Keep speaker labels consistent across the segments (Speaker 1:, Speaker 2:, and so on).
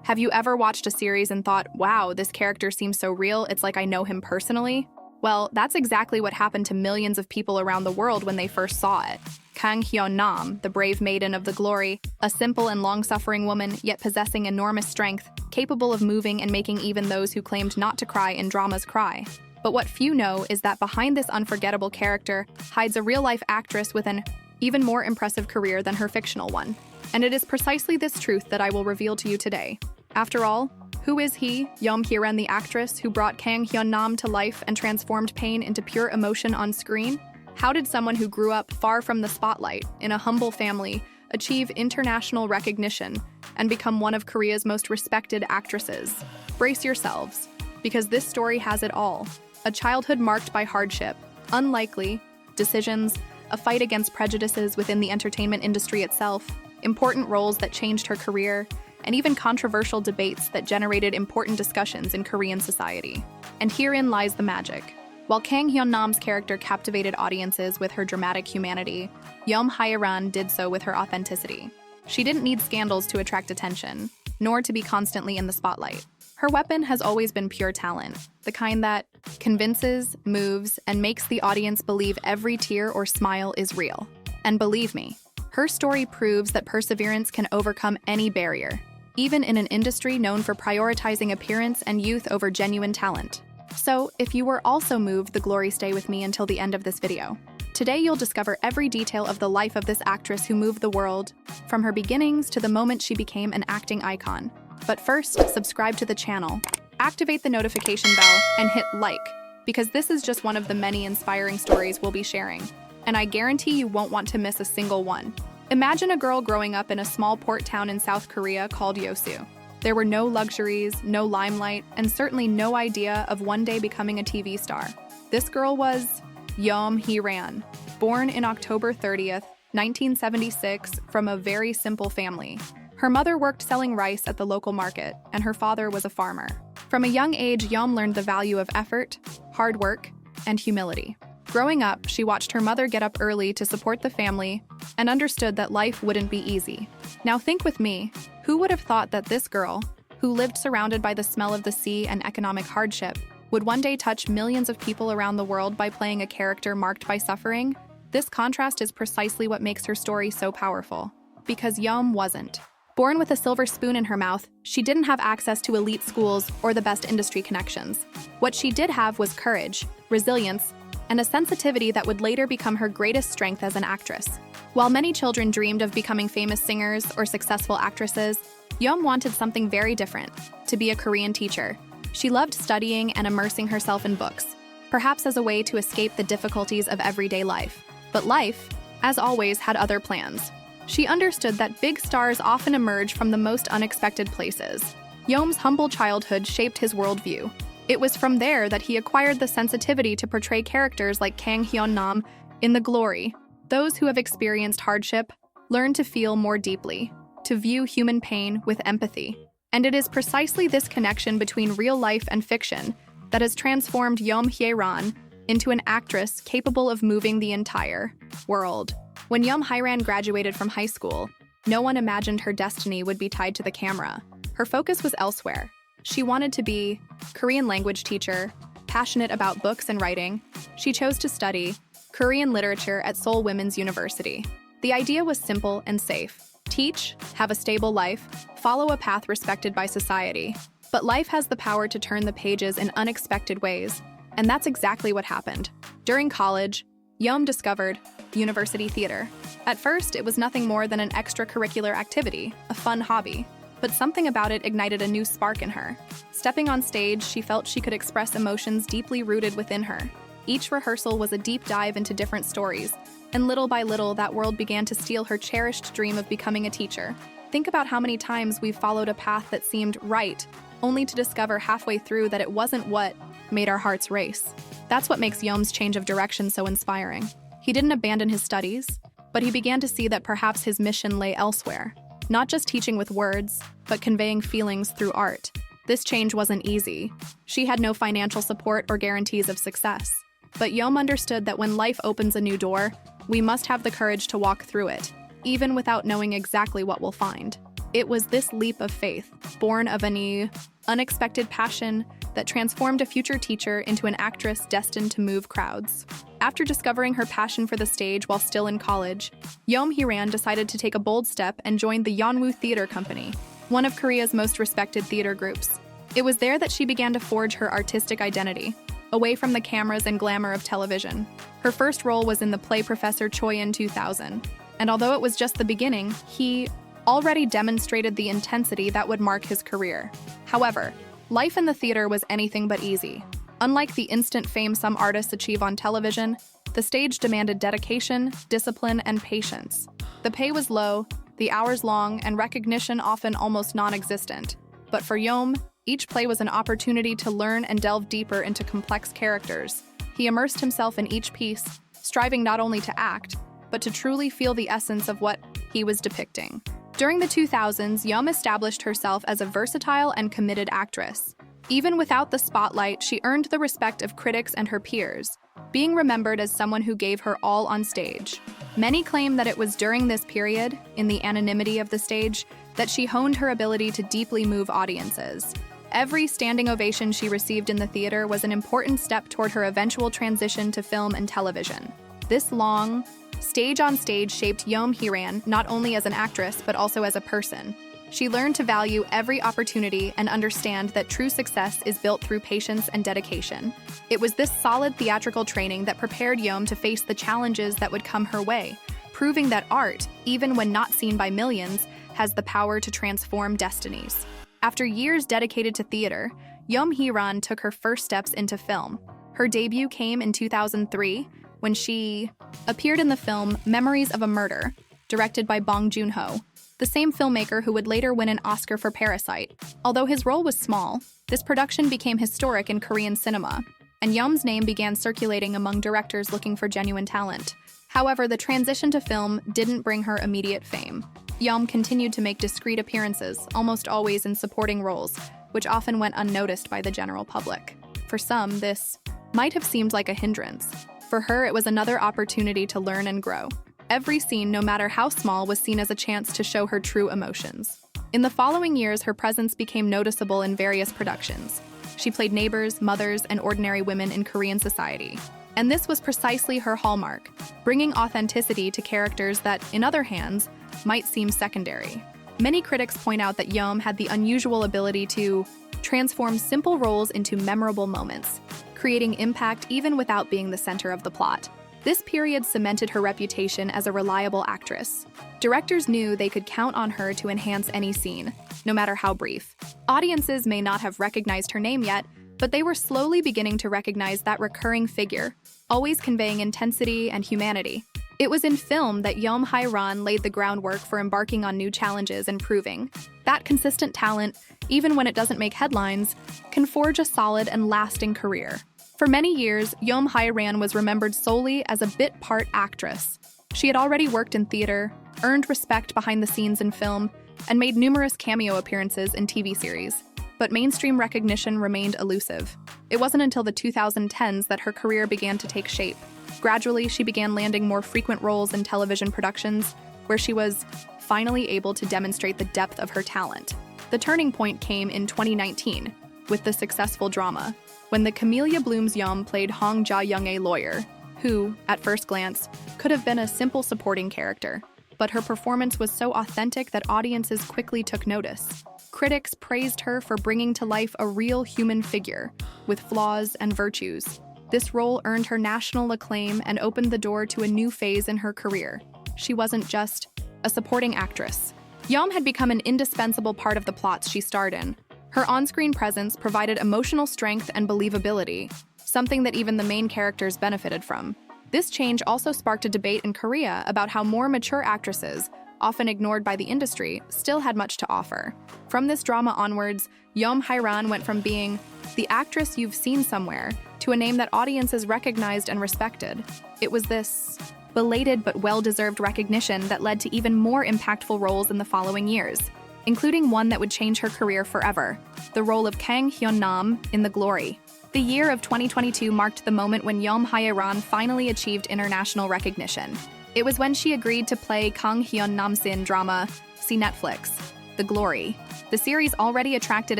Speaker 1: Have you ever watched a series and thought, wow, this character seems so real, it's like I know him personally? Well, that's exactly what happened to millions of people around the world when they first saw it. Kang Hyeon-nam, the brave maiden of the glory, a simple and long-suffering woman, yet possessing enormous strength, capable of moving and making even those who claimed not to cry in dramas cry. But what few know is that behind this unforgettable character hides a real-life actress with an even more impressive career than her fictional one. And it is precisely this truth that I will reveal to you today. After all, who is he, Yeom Hye-ran, the actress who brought Kang Hyeon-nam to life and transformed pain into pure emotion on screen? How did someone who grew up far from the spotlight, in a humble family, achieve international recognition and become one of Korea's most respected actresses? Brace yourselves, because this story has it all. A childhood marked by hardship, unlikely decisions, a fight against prejudices within the entertainment industry itself, important roles that changed her career, and even controversial debates that generated important discussions in Korean society. And herein lies the magic. While Kang Hyeon-nam's character captivated audiences with her dramatic humanity, Yeom Hye-ran did so with her authenticity. She didn't need scandals to attract attention, nor to be constantly in the spotlight. Her weapon has always been pure talent, the kind that convinces, moves, and makes the audience believe every tear or smile is real. And believe me, her story proves that perseverance can overcome any barrier, even in an industry known for prioritizing appearance and youth over genuine talent. So, if you were also moved, the glory, stay with me until the end of this video. Today you'll discover every detail of the life of this actress who moved the world, from her beginnings to the moment she became an acting icon. But first, subscribe to the channel, activate the notification bell, and hit like, because this is just one of the many inspiring stories we'll be sharing. And I guarantee you won't want to miss a single one. Imagine a girl growing up in a small port town in South Korea called Yeosu. There were no luxuries, no limelight, and certainly no idea of one day becoming a TV star. This girl was Yeom Hye-ran, born in October 30th, 1976, from a very simple family. Her mother worked selling rice at the local market, and her father was a farmer. From a young age, Yeom learned the value of effort, hard work, and humility. Growing up, she watched her mother get up early to support the family and understood that life wouldn't be easy. Now think with me, who would have thought that this girl, who lived surrounded by the smell of the sea and economic hardship, would one day touch millions of people around the world by playing a character marked by suffering? This contrast is precisely what makes her story so powerful. Because Yeom wasn't. Born with a silver spoon in her mouth, she didn't have access to elite schools or the best industry connections. What she did have was courage, resilience, and a sensitivity that would later become her greatest strength as an actress. While many children dreamed of becoming famous singers or successful actresses, Yeom wanted something very different, to be a Korean teacher. She loved studying and immersing herself in books, perhaps as a way to escape the difficulties of everyday life. But life, as always, had other plans. She understood that big stars often emerge from the most unexpected places. Yeom's humble childhood shaped his worldview. It was from there that he acquired the sensitivity to portray characters like Kang Hyeon-nam in The Glory. Those who have experienced hardship learn to feel more deeply, to view human pain with empathy. And it is precisely this connection between real life and fiction that has transformed Yeom Hye-ran into an actress capable of moving the entire world. When Yeom Hye-ran graduated from high school, no one imagined her destiny would be tied to the camera. Her focus was elsewhere. She wanted to be a Korean language teacher, passionate about books and writing. She chose to study Korean literature at Seoul Women's University. The idea was simple and safe. Teach, have a stable life, follow a path respected by society. But life has the power to turn the pages in unexpected ways, and that's exactly what happened. During college, Yeom discovered university theater. At first, it was nothing more than an extracurricular activity, a fun hobby. But something about it ignited a new spark in her. Stepping on stage, she felt she could express emotions deeply rooted within her. Each rehearsal was a deep dive into different stories, and little by little, that world began to steal her cherished dream of becoming a teacher. Think about how many times we've followed a path that seemed right, only to discover halfway through that it wasn't what made our hearts race. That's what makes Yeom's change of direction so inspiring. He didn't abandon his studies, but he began to see that perhaps his mission lay elsewhere. Not just teaching with words, but conveying feelings through art. This change wasn't easy. She had no financial support or guarantees of success. But Yeom understood that when life opens a new door, we must have the courage to walk through it, even without knowing exactly what we'll find. It was this leap of faith, born of an unexpected passion, that transformed a future teacher into an actress destined to move crowds. After discovering her passion for the stage while still in college, Yeom Hye-ran decided to take a bold step and joined the Yeonwoo Theater Company, one of Korea's most respected theater groups. It was there that she began to forge her artistic identity, away from the cameras and glamour of television. Her first role was in the play Professor Choi in 2000, and although it was just the beginning, he already demonstrated the intensity that would mark his career. However, life in the theater was anything but easy. Unlike the instant fame some artists achieve on television, the stage demanded dedication, discipline, and patience. The pay was low, the hours long, and recognition often almost non-existent. But for Yeom, each play was an opportunity to learn and delve deeper into complex characters. He immersed himself in each piece, striving not only to act, but to truly feel the essence of what he was depicting. During the 2000s, Yeom established herself as a versatile and committed actress. Even without the spotlight, she earned the respect of critics and her peers, being remembered as someone who gave her all on stage. Many claim that it was during this period, in the anonymity of the stage, that she honed her ability to deeply move audiences. Every standing ovation she received in the theater was an important step toward her eventual transition to film and television. This long, stage-on-stage shaped Yeom Hye-ran not only as an actress but also as a person. She learned to value every opportunity and understand that true success is built through patience and dedication. It was this solid theatrical training that prepared Yeom to face the challenges that would come her way, proving that art, even when not seen by millions, has the power to transform destinies. After years dedicated to theater, Yeom Hye-ran took her first steps into film. Her debut came in 2003, when she appeared in the film Memories of a Murder, directed by Bong Joon-ho, the same filmmaker who would later win an Oscar for Parasite. Although his role was small, this production became historic in Korean cinema, and Yeom's name began circulating among directors looking for genuine talent. However, the transition to film didn't bring her immediate fame. Yeom continued to make discreet appearances, almost always in supporting roles, which often went unnoticed by the general public. For some, this might have seemed like a hindrance. For her, it was another opportunity to learn and grow. Every scene, no matter how small, was seen as a chance to show her true emotions. In the following years, her presence became noticeable in various productions. She played neighbors, mothers, and ordinary women in Korean society. And this was precisely her hallmark, bringing authenticity to characters that, in other hands, might seem secondary. Many critics point out that Yeom had the unusual ability to transform simple roles into memorable moments, creating impact even without being the center of the plot. This period cemented her reputation as a reliable actress. Directors knew they could count on her to enhance any scene, no matter how brief. Audiences may not have recognized her name yet, but they were slowly beginning to recognize that recurring figure, always conveying intensity and humanity. It was in film that Yeom Hye-ran laid the groundwork for embarking on new challenges and proving that consistent talent, even when it doesn't make headlines, can forge a solid and lasting career. For many years, Yeom Hye-ran was remembered solely as a bit-part actress. She had already worked in theater, earned respect behind the scenes in film, and made numerous cameo appearances in TV series. But mainstream recognition remained elusive. It wasn't until the 2010s that her career began to take shape. Gradually, she began landing more frequent roles in television productions, where she was finally able to demonstrate the depth of her talent. The turning point came in 2019, with the successful drama, when the Camellia Bloom's Yeom played Hong Ja-young, a lawyer, who, at first glance, could have been a simple supporting character. But her performance was so authentic that audiences quickly took notice. Critics praised her for bringing to life a real human figure, with flaws and virtues. This role earned her national acclaim and opened the door to a new phase in her career. She wasn't just a supporting actress. Yeom had become an indispensable part of the plots she starred in. Her on-screen presence provided emotional strength and believability, something that even the main characters benefited from. This change also sparked a debate in Korea about how more mature actresses, often ignored by the industry, still had much to offer. From this drama onwards, Yeom Hye-ran went from being the actress you've seen somewhere to a name that audiences recognized and respected. It was this belated but well-deserved recognition that led to even more impactful roles in the following years, including one that would change her career forever, the role of Kang Hyeon-nam in The Glory. The year of 2022 marked the moment when Yeom Hye-ran finally achieved international recognition. It was when she agreed to play Kang Hyeon-nam's drama, See Netflix. The Glory. The series already attracted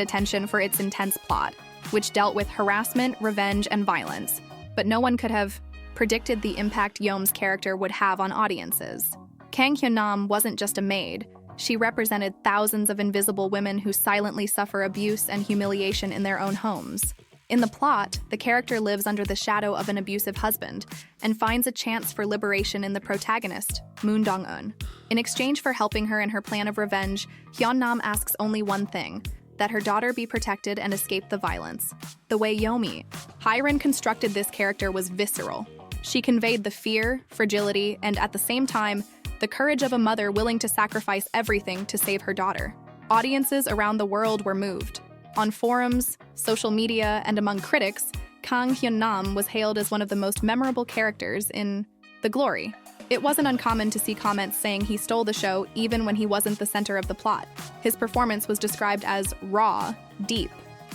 Speaker 1: attention for its intense plot, which dealt with harassment, revenge, and violence. But no one could have predicted the impact Yeom's character would have on audiences. Kang Hyeon-nam wasn't just a maid. She represented thousands of invisible women who silently suffer abuse and humiliation in their own homes. In the plot, the character lives under the shadow of an abusive husband and finds a chance for liberation in the protagonist, Moon Dong-eun. In exchange for helping her in her plan of revenge, Hyeon-nam asks only one thing: that her daughter be protected and escape the violence. The way Yeom Hye-ran constructed this character was visceral. She conveyed the fear, fragility, and at the same time, the courage of a mother willing to sacrifice everything to save her daughter. Audiences around the world were moved. On forums, social media, and among critics, Kang Hyeon-nam was hailed as one of the most memorable characters in The Glory. It wasn't uncommon to see comments saying he stole the show even when he wasn't the center of the plot. His performance was described as raw, deep,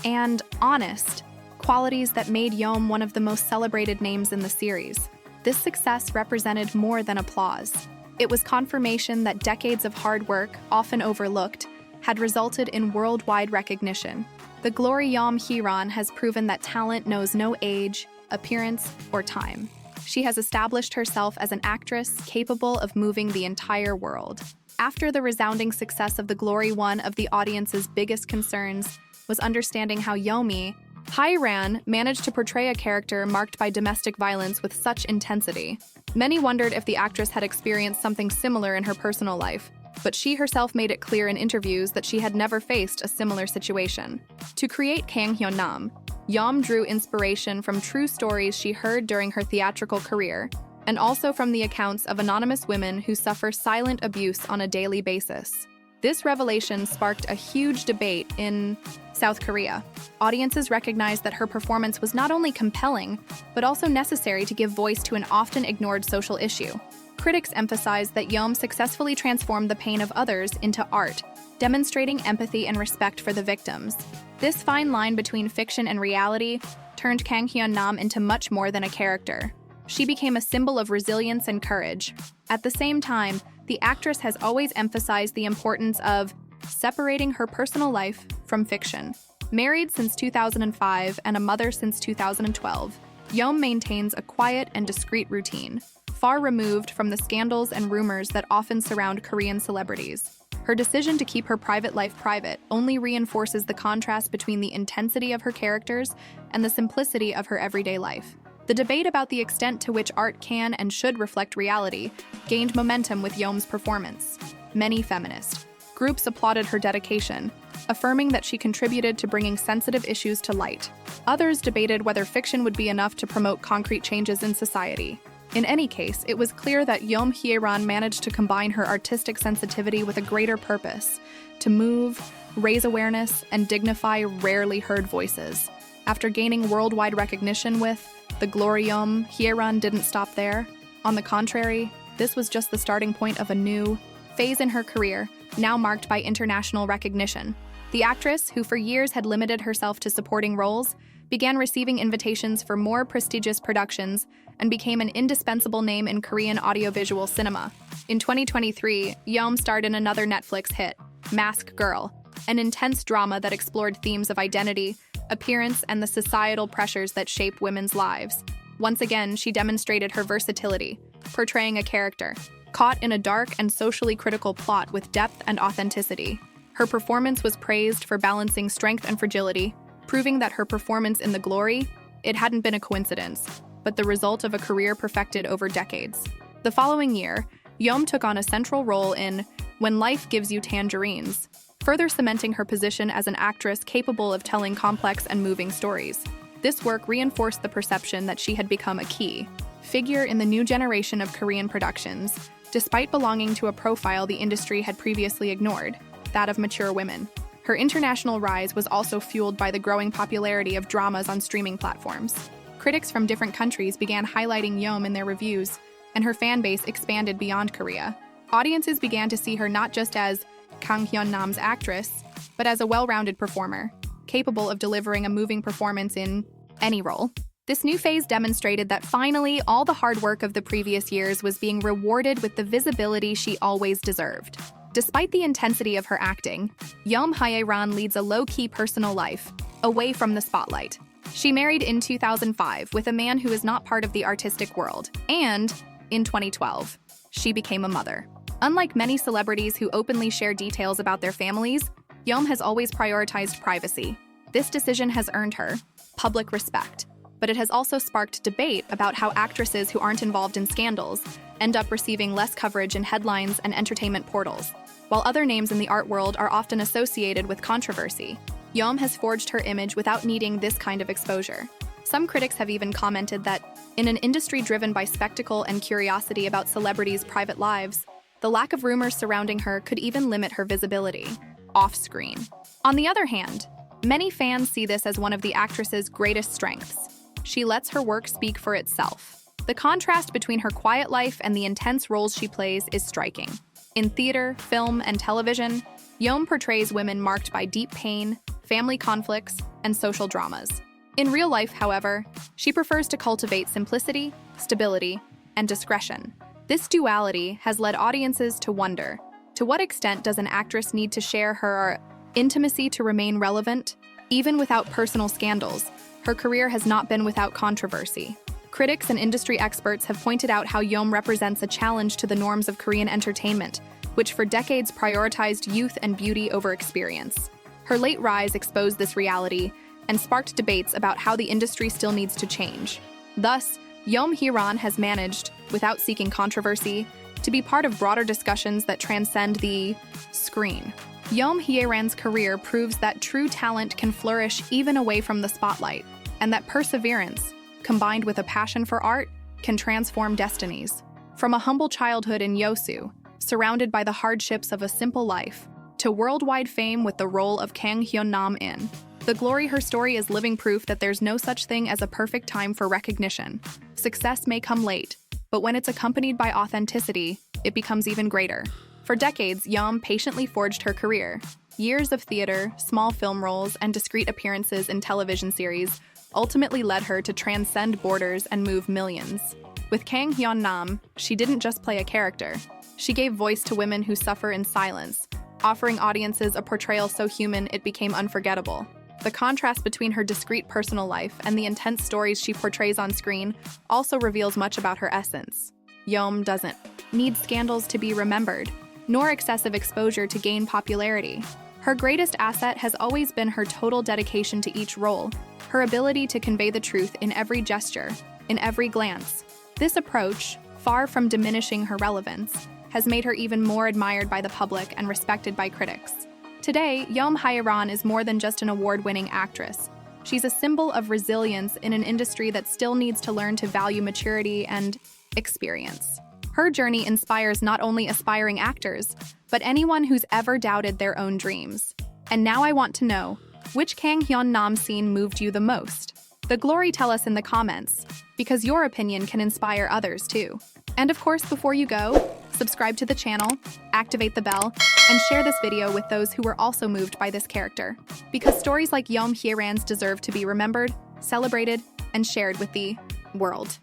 Speaker 1: and honest, qualities that made Yeom one of the most celebrated names in the series. This success represented more than applause. It was confirmation that decades of hard work, often overlooked, had resulted in worldwide recognition. The Glory Yeom Hye-ran has proven that talent knows no age, appearance, or time. She has established herself as an actress capable of moving the entire world. After the resounding success of The Glory, one of the audience's biggest concerns was understanding how Yeom Hye-ran managed to portray a character marked by domestic violence with such intensity. Many wondered if the actress had experienced something similar in her personal life, but she herself made it clear in interviews that she had never faced a similar situation. To create Kang Hyeon-nam, Yeom drew inspiration from true stories she heard during her theatrical career, and also from the accounts of anonymous women who suffer silent abuse on a daily basis. This revelation sparked a huge debate in South Korea. Audiences recognized that her performance was not only compelling, but also necessary to give voice to an often ignored social issue. Critics emphasized that Yeom successfully transformed the pain of others into art, demonstrating empathy and respect for the victims. This fine line between fiction and reality turned Kang Hyeon-nam into much more than a character. She became a symbol of resilience and courage. At the same time, the actress has always emphasized the importance of separating her personal life from fiction. Married since 2005 and a mother since 2012, Yeom maintains a quiet and discreet routine, far removed from the scandals and rumors that often surround Korean celebrities. Her decision to keep her private life private only reinforces the contrast between the intensity of her characters and the simplicity of her everyday life. The debate about the extent to which art can and should reflect reality gained momentum with Yeom's performance. Many feminist groups applauded her dedication, affirming that she contributed to bringing sensitive issues to light. Others debated whether fiction would be enough to promote concrete changes in society. In any case, it was clear that Yeom Hye-ran managed to combine her artistic sensitivity with a greater purpose: to move, raise awareness, and dignify rarely heard voices. After gaining worldwide recognition with The Glory, Yeom Hye-ran didn't stop there. On the contrary, this was just the starting point of a new phase in her career, now marked by international recognition. The actress, who for years had limited herself to supporting roles, began receiving invitations for more prestigious productions and became an indispensable name in Korean audiovisual cinema. In 2023, Yeom starred in another Netflix hit, Mask Girl, an intense drama that explored themes of identity, appearance, and the societal pressures that shape women's lives. Once again, she demonstrated her versatility, portraying a character caught in a dark and socially critical plot with depth and authenticity. Her performance was praised for balancing strength and fragility, proving that her performance in The Glory, it hadn't been a coincidence, but the result of a career perfected over decades. The following year, Yeom took on a central role in When Life Gives You Tangerines, further cementing her position as an actress capable of telling complex and moving stories. This work reinforced the perception that she had become a key figure in the new generation of Korean productions, despite belonging to a profile the industry had previously ignored, that of mature women. Her international rise was also fueled by the growing popularity of dramas on streaming platforms. Critics from different countries began highlighting Yeom in their reviews, and her fan base expanded beyond Korea. Audiences began to see her not just as Kang Hyeon-nam's actress, but as a well-rounded performer, capable of delivering a moving performance in any role. This new phase demonstrated that finally, all the hard work of the previous years was being rewarded with the visibility she always deserved. Despite the intensity of her acting, Yeom Hye-ran leads a low-key personal life, away from the spotlight. She married in 2005 with a man who is not part of the artistic world, and, in 2012, she became a mother. Unlike many celebrities who openly share details about their families, Yeom has always prioritized privacy. This decision has earned her public respect, but it has also sparked debate about how actresses who aren't involved in scandals end up receiving less coverage in headlines and entertainment portals. While other names in the art world are often associated with controversy, Yeom has forged her image without needing this kind of exposure. Some critics have even commented that, in an industry driven by spectacle and curiosity about celebrities' private lives, the lack of rumors surrounding her could even limit her visibility off-screen. On the other hand, many fans see this as one of the actress's greatest strengths. She lets her work speak for itself. The contrast between her quiet life and the intense roles she plays is striking. In theater, film, and television, Yeom portrays women marked by deep pain, family conflicts, and social dramas. In real life, however, she prefers to cultivate simplicity, stability, and discretion. This duality has led audiences to wonder, to what extent does an actress need to share her intimacy to remain relevant? Even without personal scandals, her career has not been without controversy. Critics and industry experts have pointed out how Yeom represents a challenge to the norms of Korean entertainment, which for decades prioritized youth and beauty over experience. Her late rise exposed this reality and sparked debates about how the industry still needs to change. Thus, Yeom Hye-ran has managed, without seeking controversy, to be part of broader discussions that transcend the screen. Yeom Hye-ran's career proves that true talent can flourish even away from the spotlight, and that perseverance, combined with a passion for art, can transform destinies. From a humble childhood in Yeosu, surrounded by the hardships of a simple life, to worldwide fame with the role of Kang Hyeon-nam in The Glory, her story is living proof that there's no such thing as a perfect time for recognition. Success may come late, but when it's accompanied by authenticity, it becomes even greater. For decades, Yeom patiently forged her career. Years of theater, small film roles, and discreet appearances in television series ultimately led her to transcend borders and move millions. With Kang Hyeon-nam, she didn't just play a character. She gave voice to women who suffer in silence, offering audiences a portrayal so human it became unforgettable. The contrast between her discreet personal life and the intense stories she portrays on screen also reveals much about her essence. Yeom doesn't need scandals to be remembered, nor excessive exposure to gain popularity. Her greatest asset has always been her total dedication to each role, her ability to convey the truth in every gesture, in every glance. This approach, far from diminishing her relevance, has made her even more admired by the public and respected by critics. Today, Yeom Hye-ran is more than just an award-winning actress. She's a symbol of resilience in an industry that still needs to learn to value maturity and experience. Her journey inspires not only aspiring actors, but anyone who's ever doubted their own dreams. And now I want to know, which Kang Hyeon-nam scene moved you the most? The Glory, tell us in the comments, because your opinion can inspire others too. And of course, before you go, subscribe to the channel, activate the bell, and share this video with those who were also moved by this character. Because stories like Yeom Hye-ran's deserve to be remembered, celebrated, and shared with the world.